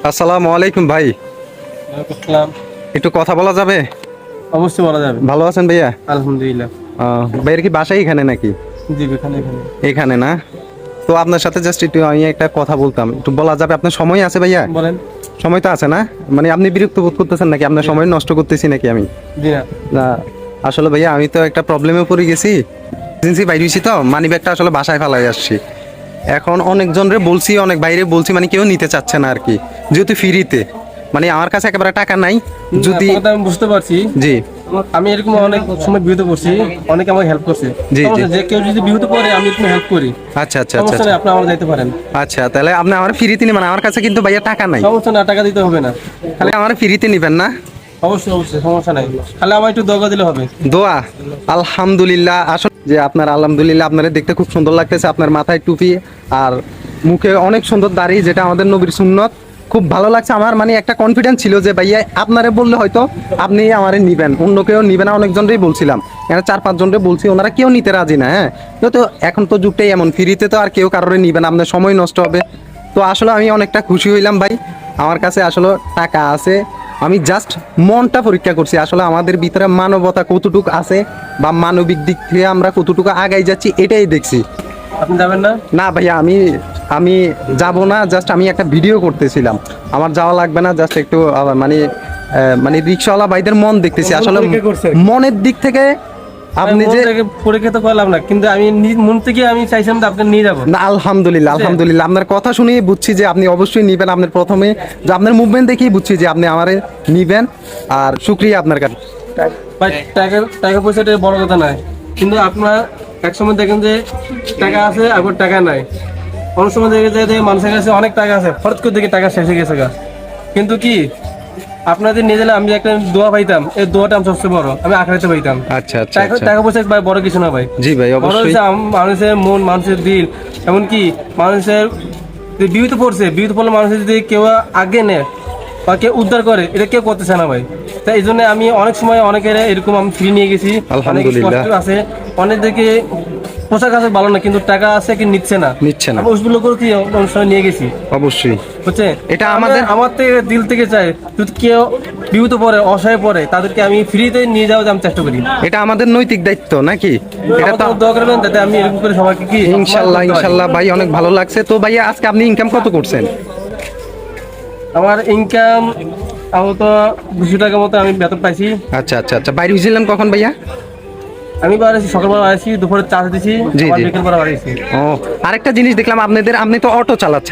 আসসালামু আলাইকুম ভাই। আসসালাম। একটু কথা বলা যাবে? অবশ্যই বলা যাবে। ভালো আছেন ভাইয়া? আলহামদুলিল্লাহ। ভাইয়ের কি বাসাই এখানে নাকি? জি এখানে এখানে। এখানে না? তো আপনার সাথে জাস্ট একটু আমি একটা কথা বলতাম, একটু বলা যাবে? আপনার সময় আছে ভাইয়া? বলেন। সময় তো আছে না? মানে আপনি বিরক্ত বোধ করতেছেন নাকি? আপনার সময় নষ্ট করতেছি নাকি আমি? জি না। না, আসলে ভাইয়া আমি তো একটা প্রবলেমে পড়ে গেছি। এজেন্সি বাইরে হয়েছি তো, মানি ব্যাগটা আসলে বাসায় ফেলাই আসছি। এখন অনেকজনরে বলছি, অনেক বাইরে বলছি, মানে কেউ নিতে চাচ্ছে না আর কি, যেহেতু ফ্রিতে। মানে আমার কাছে একেবারে টাকা নাই। যদি আপনার কথা আমি বুঝতে পারছি। জি আমি এরকম অনেক সময় বিরত করছি, অনেকে আমাকে হেল্প করছে। জি, জি। সমস্যা যে কেউ যদি বিরত পড়ে আমি একটু হেল্প করি। আচ্ছা আচ্ছা আচ্ছা সমস্যা নেই, আপনি আমার যাইতে পারেন। আচ্ছা, তাহলে আপনি আমার ফ্রিতে নেবেন? আমার কাছে কিন্তু ভাইয়া টাকা নাই। সমস্যা না, টাকা দিতে হবে না। খালি আমার ফ্রিতে নেবেন না? অবশ্যই অবশ্যই, সমস্যা নাই। খালি আমার একটু দোয়া দিলে হবে। দোয়া? আলহামদুলিল্লাহ। আসলে যে আপনার আলহামদুলিল্লাহ, আপনারা দেখতে খুব সুন্দর লাগতেছে। আপনার মাথায় টুপি আর মুখে অনেক সুন্দর দাড়ি, যেটা আমাদের নবীর সুন্নত। খুব ভালো লাগছে আমার। মানে একটা কনফিডেন্স ছিল যে ভাইয়া আপনারে বললে হয়তো আপনি আমারে নিবেন, অন্য কেউ নিবে না। অনেকজনই বলছিলাম, এখানে 4-5 জনরে বলছি, ওনারা কেউ নিতে রাজি না। হ্যাঁ, তো এখন তো যুগটাই এমন, ফ্রিতে তো আর কেউ কারোরে নিবে না, আপনার সময় নষ্ট হবে। তো আসলে আমি অনেকটা খুশি হইলাম ভাই। আমার কাছে আসলে টাকা আছে, আমি জাস্ট মনটা পরীক্ষা করছি আসলে আমাদের ভিতরে মানবতা কতটুকু আছে, বা মানবিক দিক থেকে আমরা কতটুকু আগাই যাচ্ছি, এটাই দেখছি। আপনি যাবেন না? না ভাইয়া, আমি আমি যাব না। জাস্ট আমি একটা ভিডিও করতেছিলাম, আমার যাওয়া লাগবে না। জাস্ট একটু মানে রিক্সাওয়ালা ভাইদের মন দেখতেছি আসলে। মনের দিক থেকে আপনি যে পরীক্ষা তো করলাম না, কিন্তু আমি মন থেকে আমি চাইছিলাম যে আপনি নিয়ে যাবো না, আলহামদুলিল্লাহ আলহামদুলিল্লাহ, আপনার কথা শুনে বুঝছি যে আপনি অবশ্যই নিবেন। আপনার প্রথমে যে আপনার মুভমেন্ট দেখেই বুঝছি যে আপনি আমারে নিবেন। আর শুক্রিয়া আপনার কাছে। টাকা টাকা পয়সাটা বড় কথা নয়, কিন্তু আপনার একসময় দেখেন যে টাকা আছে, আবার টাকা নাই। অনেক সময় দেখে যায় যে মানুষের কাছে অনেক টাকা আছে, হঠাৎ করে দেখে টাকা শেষ হয়ে গেছে গা। কিন্তু কি আপনাদের নিয়ে গেলে আমি একটা দোয়া পাইতাম, এই দোয়াটা আমি সবচেয়ে বড়, আমি আখেরাতে পাইতাম। আচ্ছা আচ্ছা আচ্ছা। টাকা পয়সা ভাই বড় কিছু না ভাই। জি ভাই, বড় অবশ্যই। হচ্ছে মানুষের মন, মানুষের দিল। এমনকি মানুষের বিপদ পড়ছে, বিপদ পড়লে মানুষের যদি কেউ আগে নেয় বা কেউ উদ্ধার করে, এটা কেউ করতেছে না ভাই। তাই এই জন্য আমি অনেক সময় অনেকের এরকম আমি ফ্রি নিয়ে গেছি। অনেক আলহামদুলিল্লাহ। কষ্ট আছে, অনেকদিকে পোশাক আছে ভালো না, কিন্তু টাকা আছে কি নিচ্ছে না। আমি ওইগুলো করে কি অনেক সময় নিয়ে গেছি। অবশ্যই বুঝছে, এটা আমার থেকে দিল থেকে চাই, যদি কেউ বিপদ পড়ে, অসহায় পড়ে, তাদেরকে আমি ফ্রিতে নিয়ে যাওয়ার আমি চেষ্টা করি। এটা আমাদের নৈতিক দায়িত্ব নাকি? এটা তো দোয়া করবেন যাতে আমি এরকম করে সবাইকে কি ইনশাল্লাহ ইনশাল্লাহ ভাই, অনেক ভালো লাগছে। তো ভাইয়া আজকে আপনি ইনকাম কত করছেন? আমার ইনকাম তো 200 টাকার মতো আমি বেতন পাইছি। আচ্ছা আচ্ছা আচ্ছা। বাইরে গেছিলেন কখন ভাইয়া? আমি বাড়াইছি, সকালবেলা বাড়াইছি, দুপুরে চা দিছি, জি জি। বিকেল বেলা বাড়াইছি। ও, আরেকটা জিনিস দেখলাম আপনাদের, আপনি তো অটো চালাচ্ছেন